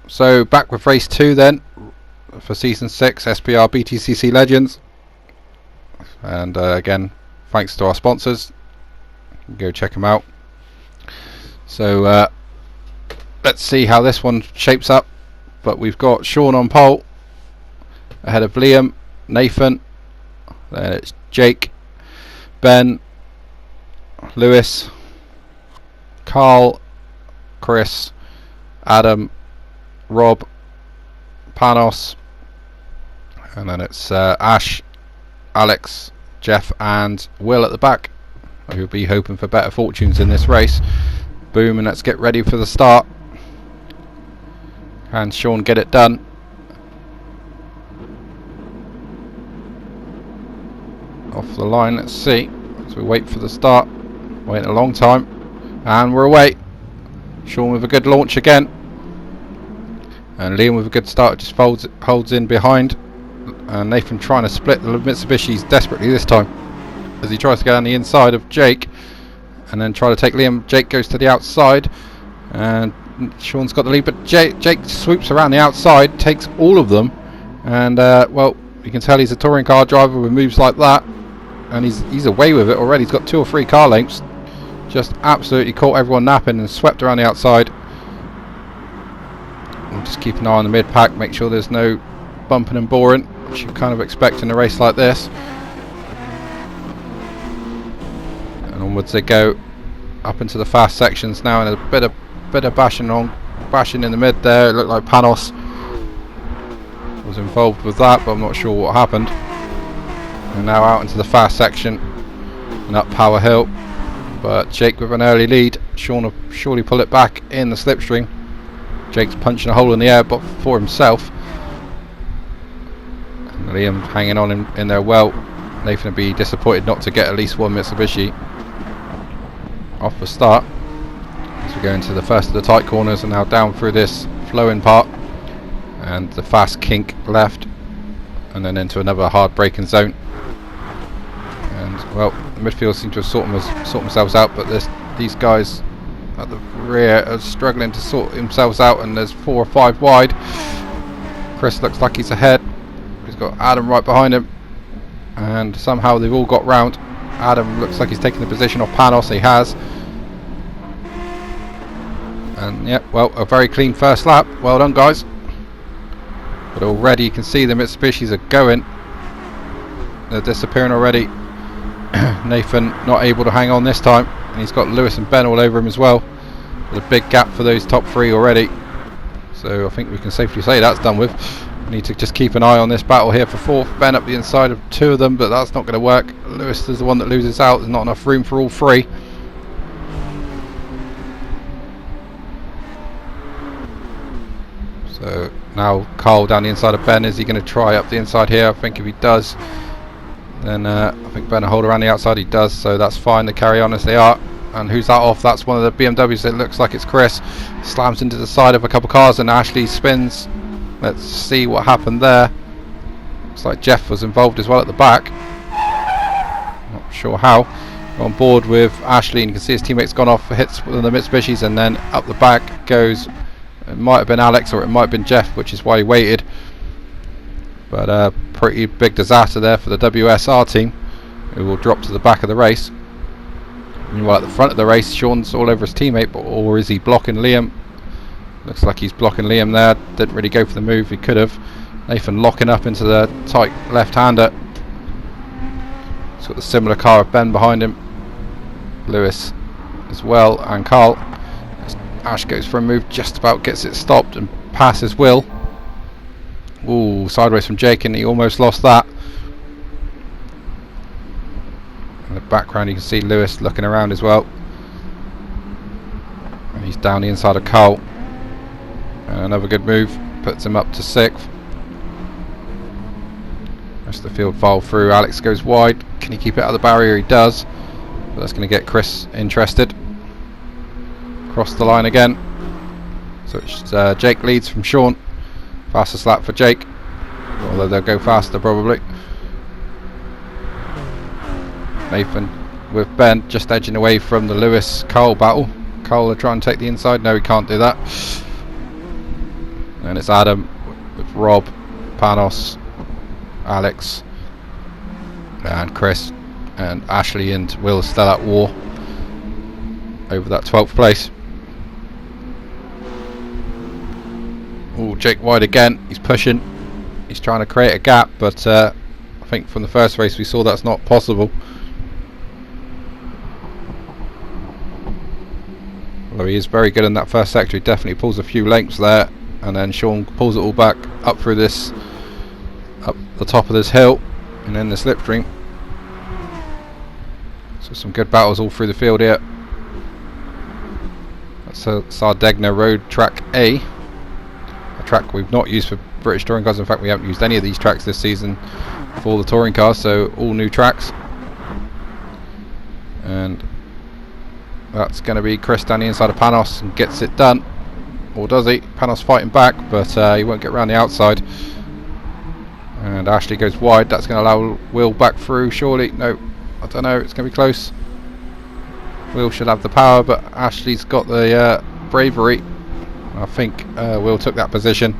So back with race 2 then for season 6 SBR BTCC Legends, and again thanks to our sponsors. Go check them out. So let's see how this one shapes up. But we've got Sean on pole ahead of Liam, Nathan, then it's Jake, Ben, Lewis, Carl, Chris, Adam, Rob, Panos, and then it's Ash, Alex, Jeff and Will at the back, who'll be hoping for better fortunes in this race. Boom, and let's get ready for the start. Can Sean get it done? Off the line, let's see. So we wait for the start. Waiting a long time, and we're away. Sean with a good launch again, and Liam with a good start, just holds in behind, and Nathan trying to split the Mitsubishis desperately this time as he tries to go on the inside of Jake and then try to take Liam. Jake goes to the outside and Sean's got the lead, but Jake swoops around the outside, takes all of them, and well, you can tell he's a touring car driver with moves like that, and he's away with it already. He's got 2 or 3 car lengths, just absolutely caught everyone napping and swept around the outside. And just keep an eye on the mid pack, make sure there's no bumping and boring, which you kind of expect in a race like this. And onwards they go up into the fast sections now, and a bit of bashing in the mid there. It looked like Panos was involved with that, but I'm not sure what happened. And now out into the fast section and up Power Hill, but Jake with an early lead. Sean will surely pull it back in the slipstream. Jake's punching a hole in the air but for himself, and Liam hanging on in there well. Nathan would be disappointed not to get at least one Mitsubishi off the start. As we go into the first of the tight corners and now down through this flowing part and the fast kink left, and then into another hard braking zone. And well, the midfield seem to have sort themselves out, but these guys at the rear are struggling to sort themselves out, and there's 4 or 5 wide. Chris looks like he's ahead. He's got Adam right behind him, and somehow they've all got round. Adam looks like he's taking the position off Panos. He has. And yeah, well, a very clean first lap. Well done, guys. But already you can see the Mitsubishis are going. They're disappearing already. Nathan not able to hang on this time, and he's got Lewis and Ben all over him as well. There's a big gap for those top 3 already. So I think we can safely say that's done with. We need to just keep an eye on this battle here for 4th. Ben up the inside of 2 of them, but that's not going to work. Lewis is the one that loses out. There's not enough room for all 3. So now Carl down the inside of Ben. Is he going to try up the inside here? I think if he does, then I think Ben will hold around the outside. He does, so that's fine. They carry on as they are. And who's that off? That's one of the BMWs. It looks like it's Chris. Slams into the side of a couple of cars, and Ashley spins. Let's see what happened there. Looks like Jeff was involved as well at the back. Not sure how. On board with Ashley, and you can see his teammate's gone off, hits one of the Mitsubishis, and then up the back goes. It might have been Alex or it might have been Jeff, which is why he waited. But a pretty big disaster there for the WSR team, who will drop to the back of the race. Meanwhile, at the front of the race, Sean's all over his teammate, or is he blocking Liam? Looks like he's blocking Liam there. Didn't really go for the move, he could have. Nathan locking up into the tight left-hander. He's got the similar car of Ben behind him. Lewis as well, and Carl. Ash goes for a move, just about gets it stopped and passes Will. Ooh, sideways from Jake, and he almost lost that. In the background you can see Lewis looking around as well. And he's down the inside of Carl. And another good move, puts him up to 6th. Rest of the field file through. Alex goes wide. Can he keep it out of the barrier? He does. But that's going to get Chris interested. Cross the line again. So it's Jake leads from Sean. Fastest lap for Jake, although they'll go faster probably. Nathan with Ben just edging away from the Lewis Cole battle. Cole will try and take the inside. No, he can't do that. And it's Adam with Rob, Panos, Alex, and Chris, and Ashley and Will still at war over that 12th place. Oh, Jake wide again. He's pushing. He's trying to create a gap, but I think from the first race we saw that's not possible. Although he is very good in that first sector, he definitely pulls a few lengths there, and then Sean pulls it all back up through this, up the top of this hill, and then the slipstream. So some good battles all through the field here. That's Sardegna Road Track A, a track we've not used for British touring cars. In fact, we haven't used any of these tracks this season for the touring cars, so all new tracks. And that's going to be Chris down the inside of Panos and gets it done. Or does he? Panos fighting back, but he won't get around the outside. And Ashley goes wide. That's going to allow Will back through, surely. No, I don't know. It's going to be close. Will should have the power, but Ashley's got the bravery. I think Will took that position.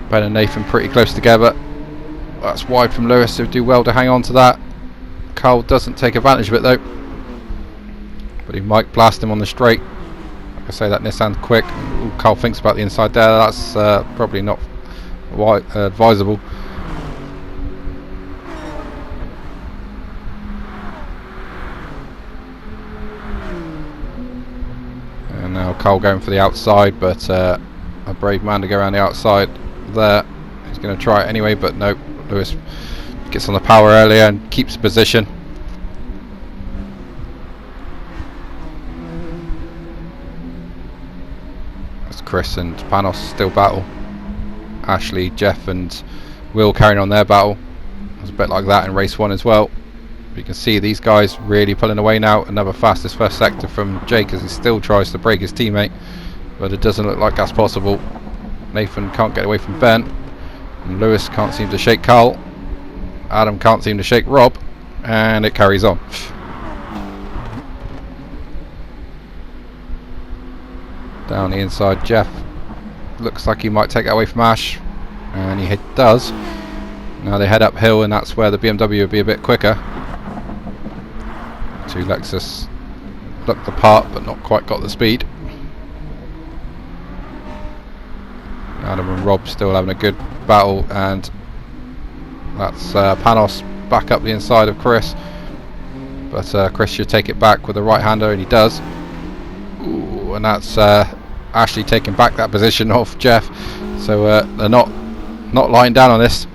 Ben and Nathan pretty close together. That's wide from Lewis, so do well to hang on to that. Carl doesn't take advantage of it though, but he might blast him on the straight. Like I say, that Nissan's quick. Ooh, Carl thinks about the inside there. That's probably not advisable. And now Carl going for the outside, but a brave man to go around the outside there. He's going to try it anyway, but no. Lewis gets on the power earlier and keeps the position. That's Chris and Panos still battle. Ashley, Jeff and Will carrying on their battle. It was a bit like that in race 1 as well. You can see these guys really pulling away now. Another fastest first sector from Jake as he still tries to break his teammate, but it doesn't look like that's possible. Nathan can't get away from Ben, and Lewis can't seem to shake Carl. Adam can't seem to shake Rob, and it carries on. Down the inside, Jeff looks like he might take that away from Ash, and he does. Now they head uphill, and that's where the BMW will be a bit quicker. Two Lexus looked the part, but not quite got the speed. Adam and Rob still having a good battle, and that's Panos back up the inside of Chris, but Chris should take it back with a right-hander, and he does. Ooh, and that's Ashley taking back that position off Jeff, so they're not lying down on this.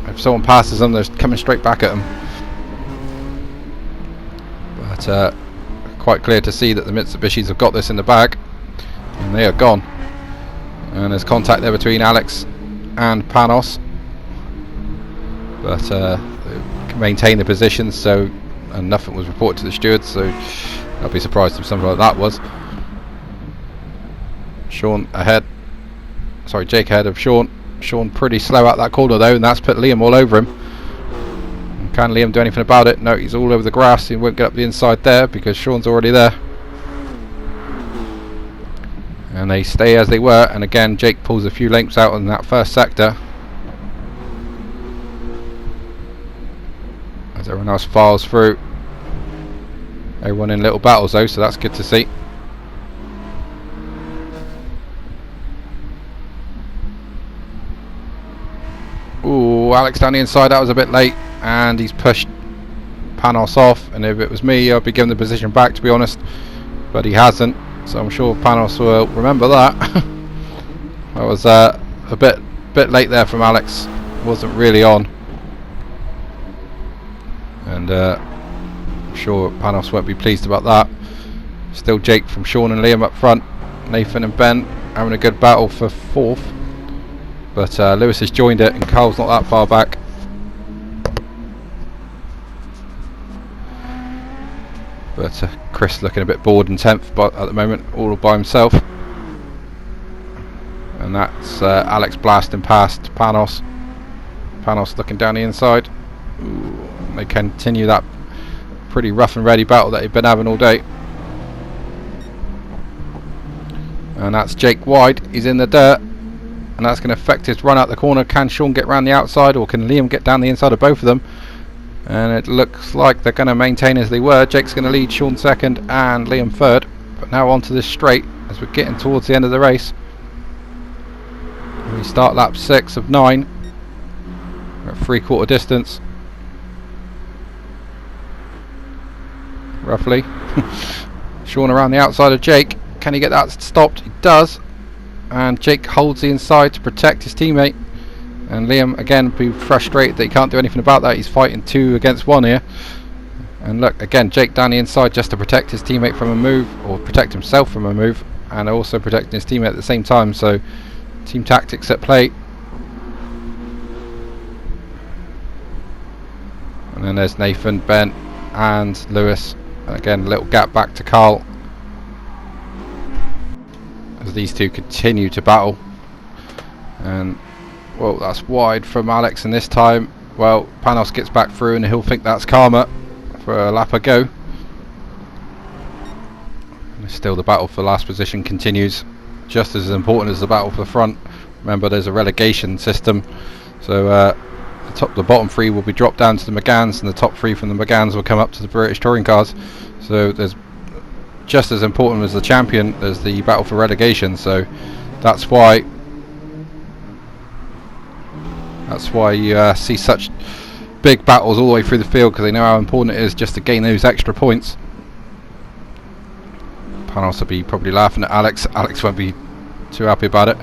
If someone passes them, they're coming straight back at them. But quite clear to see that the Mitsubishis have got this in the bag, and they are gone. And there's contact there between Alex and Panos, but they can maintain the position, so, and nothing was reported to the stewards, so I'd be surprised if something like that was. Sean ahead, sorry, Jake ahead of Sean. Sean pretty slow out that corner though, and that's put Liam all over him. And can Liam do anything about it? No, he's all over the grass. He won't get up the inside there because Sean's already there. And they stay as they were, and again Jake pulls a few lengths out in that first sector as everyone else files through. Everyone in little battles though, so that's good to see. Ooh, Alex down the inside, that was a bit late, and he's pushed Panos off, and if it was me I'd be giving the position back, to be honest, but he hasn't. So I'm sure Panos will remember that. That was a bit late there from Alex. Wasn't really on, and I'm sure Panos won't be pleased about that. Still Jake from Sean and Liam up front. Nathan and Ben having a good battle for 4th, but Lewis has joined it, and Carl's not that far back. But Chris looking a bit bored in 10th but at the moment, all by himself. And that's Alex blasting past Panos. Panos looking down the inside. Ooh, they continue that pretty rough and ready battle that they've been having all day. and that's Jake wide. He's in the dirt, and that's going to affect his run out the corner. Can Sean get round the outside, or can Liam get down the inside of both of them? And it looks like they're going to maintain as they were. Jake's going to lead Sean second and Liam third. But now onto this straight as we're getting towards the end of the race. We start lap 6 of 9. We're at 3/4 distance. Roughly. Sean around the outside of Jake. Can he get that stopped? He does. And Jake holds the inside to protect his teammate. And Liam again be frustrated that he can't do anything about that. He's fighting 2 against 1 here. And look, again, Jake down the inside just to protect his teammate from a move, or protect himself from a move, and also protecting his teammate at the same time. So team tactics at play. And then there's Nathan, Ben and Lewis. And again, a little gap back to Carl as these two continue to battle. And well, that's wide from Alex, and this time, well, Panos gets back through and he'll think that's karma for a lap ago. And still the battle for last position continues, just as important as the battle for the front. Remember, there's a relegation system, so the bottom 3 will be dropped down to the McGanns, and the top 3 from the McGanns will come up to the British Touring Cars. So there's just as important as the champion, there's the battle for relegation. So that's why you see such big battles all the way through the field, because they know how important it is just to gain those extra points. Panos will be probably laughing at Alex. Alex won't be too happy about it.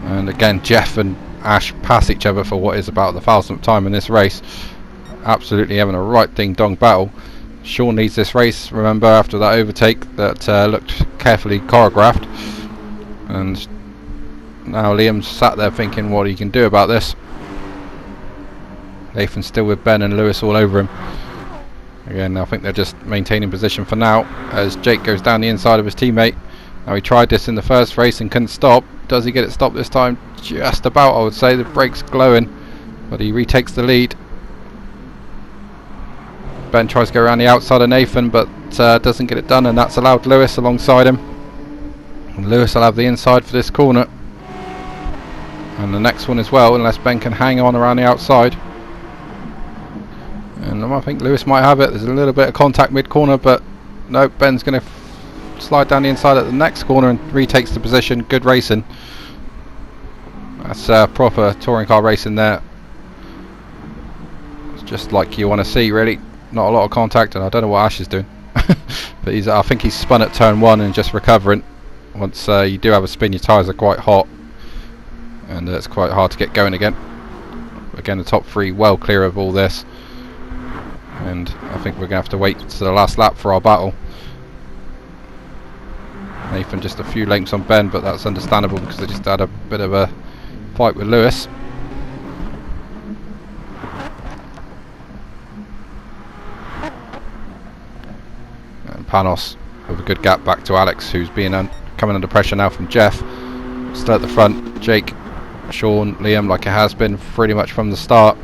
And again, Jeff and Ash pass each other for what is about the 1000th time in this race. Absolutely having a right ding-dong battle. Sean needs this race, remember, after that overtake that looked carefully choreographed. And now Liam's sat there thinking what he can do about this. Nathan's still with Ben and Lewis all over him. Again, I think they're just maintaining position for now as Jake goes down the inside of his teammate. Now, he tried this in the first race and couldn't stop. Does he get it stopped this time? Just about, I would say. The brake's glowing, but he retakes the lead. Ben tries to go around the outside of Nathan, but doesn't get it done, and that's allowed Lewis alongside him. And Lewis will have the inside for this corner, and the next one as well, unless Ben can hang on around the outside. And I think Lewis might have it. There's a little bit of contact mid-corner, but no, Ben's going to slide down the inside at the next corner and retakes the position. Good racing. That's proper touring car racing there. It's just like you want to see, really. Not a lot of contact, and I don't know what Ash is doing. But I think he's spun at turn 1 and just recovering. Once you do have a spin, your tyres are quite hot, and it's quite hard to get going again. Again, the top 3 well clear of all this, and I think we're going to have to wait to the last lap for our battle. Nathan just a few lengths on Ben, but that's understandable because they just had a bit of a fight with Lewis. And Panos with a good gap back to Alex, who's being coming under pressure now from Jeff. Still at the front, Jake, Sean, Liam, like it has been pretty much from the start.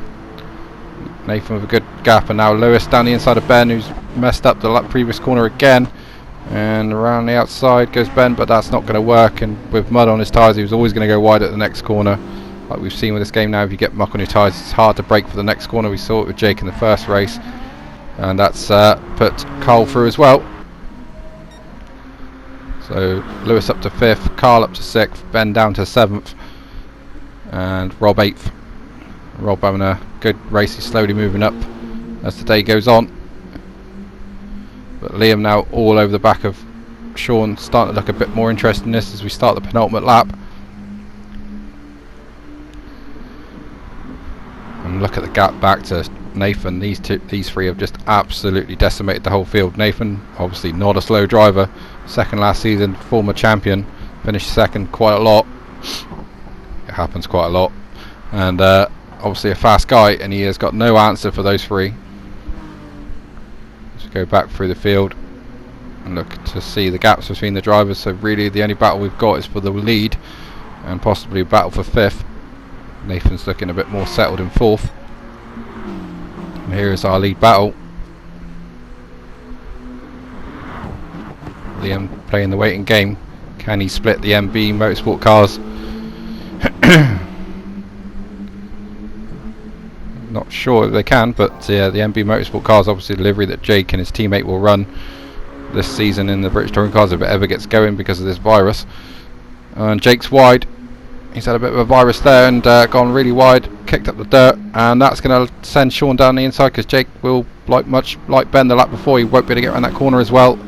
Nathan with a good gap, and now Lewis down the inside of Ben, who's messed up the previous corner again. And around the outside goes Ben, but that's not going to work, and with mud on his tyres he was always going to go wide at the next corner. Like we've seen with this game now, if you get muck on your tyres it's hard to brake for the next corner. We saw it with Jake in the first race, and that's put Carl through as well. So Lewis up to 5th, Carl up to 6th, Ben down to 7th, and Rob 8th. Rob having a good race, he's slowly moving up as the day goes on. But Liam now all over the back of Sean, starting to look a bit more interested in this as we start the penultimate lap. And look at the gap back to Nathan. These 3 have just absolutely decimated the whole field. Nathan, obviously not a slow driver, second last season, former champion, finished second quite a lot. It happens quite a lot. And obviously a fast guy, and he has got no answer for those 3. Go back through the field and look to see the gaps between the drivers. So really the only battle we've got is for the lead, and possibly a battle for 5th. Nathan's looking a bit more settled in 4th, and here is our lead battle. Liam playing the waiting game, Can he split the MB Motorsport cars? Not sure if they can, but the MB Motorsport cars obviously the livery that Jake and his teammate will run this season in the British Touring Cars if it ever gets going because of this virus. And Jake's wide. He's had a bit of a virus there and gone really wide, kicked up the dirt, and that's going to send Sean down the inside because Jake will, much like Ben the lap before, he won't be able to get around that corner as well.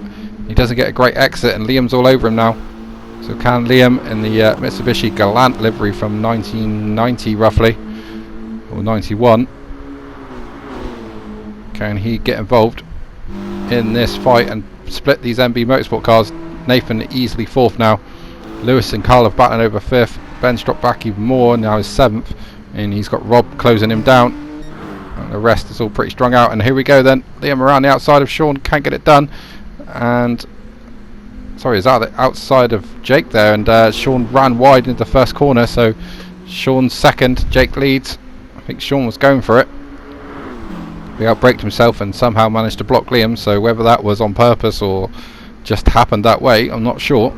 He doesn't get a great exit, and Liam's all over him now. So can Liam in the Mitsubishi Galant livery from 1990 roughly, or 91, can he get involved in this fight and split these MB Motorsport cars? Nathan easily 4th now. Lewis and Carl have battling over 5th. Ben's dropped back even more, now he's 7th, and he's got Rob closing him down, and the rest is all pretty strung out. And here we go then, Liam around the outside of Sean, can't get it done, and sorry, is that the outside of Jake there, and Sean ran wide into the first corner, so Sean's 2nd, Jake leads. I think Sean was going for it, he outbraked himself and somehow managed to block Liam, so whether that was on purpose or just happened that way, I'm not sure.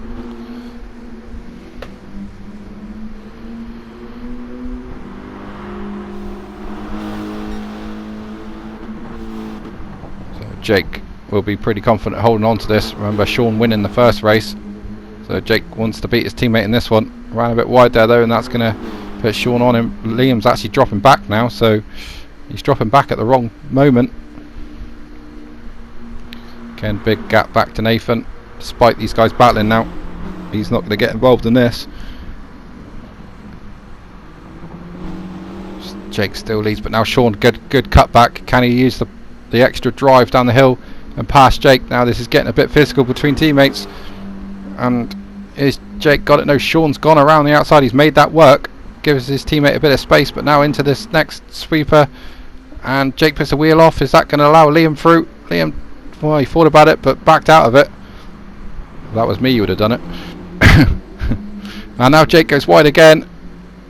Jake will be pretty confident holding on to this. Remember, Sean winning the first race, so Jake wants to beat his teammate in this one. Ran a bit wide there though, and that's going to put Sean on him. Liam's actually dropping back now, so he's dropping back at the wrong moment. Again, big gap back to Nathan. Despite these guys battling now, he's not going to get involved in this. Jake still leads, but now Sean, good cut back. Can he use the extra drive down the hill and pass Jake? Now this is getting a bit physical between teammates, and is Jake got it? No, Sean's gone around the outside, he's made that work, gives his teammate a bit of space, but now into this next sweeper, and Jake puts the wheel off. Is that going to allow Liam through? Liam, well, he thought about it but backed out of it. If that was me, you would have done it. And now Jake goes wide again,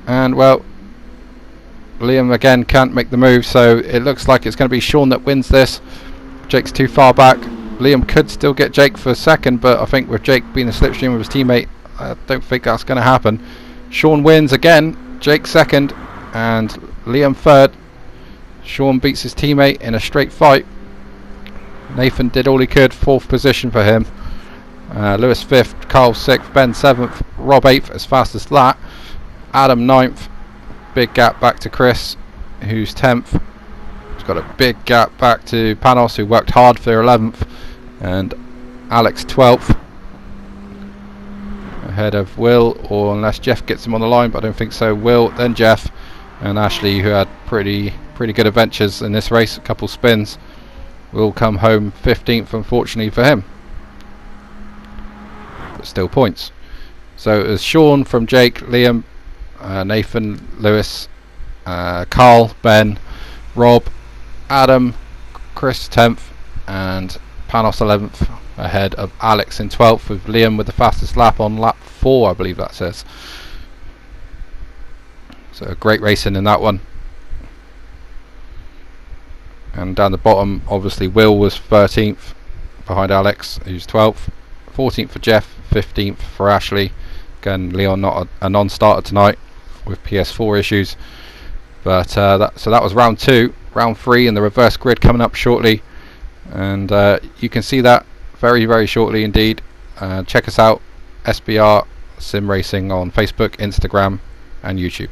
and well, Liam again can't make the move, so it looks like it's going to be Sean that wins this. Jake's too far back. Liam could still get Jake for 2nd, but I think with Jake being a slipstream of his teammate, I don't think that's going to happen. Sean wins again, Jake 2nd, and Liam 3rd. Sean beats his teammate in a straight fight. Nathan did all he could, 4th position for him. Lewis 5th, Carl 6th, Ben 7th, Rob 8th as fastest lap, Adam 9th. Big gap back to Chris, who's 10th. He's got a big gap back to Panos, who worked hard for 11th, and Alex 12th, ahead of Will, or unless Jeff gets him on the line, but I don't think so. Will, then Jeff, and Ashley, who had pretty good adventures in this race, a couple spins, will come home 15th, unfortunately for him, but still points. So it was Sean from Jake, Liam, Nathan, Lewis, Carl, Ben, Rob, Adam, Chris 10th, and Panos 11th, ahead of Alex in 12th, with Liam with the fastest lap on lap 4, I believe that says. So great racing in that one. And down the bottom, obviously Will was 13th behind Alex, who's 12th, 14th for Jeff, 15th for Ashley. Again, Leon not a non-starter tonight with PS4 issues, but so that was round 2. Round 3 and the reverse grid coming up shortly, and you can see that very shortly indeed. Check us out, SBR Sim Racing, on Facebook, Instagram and YouTube.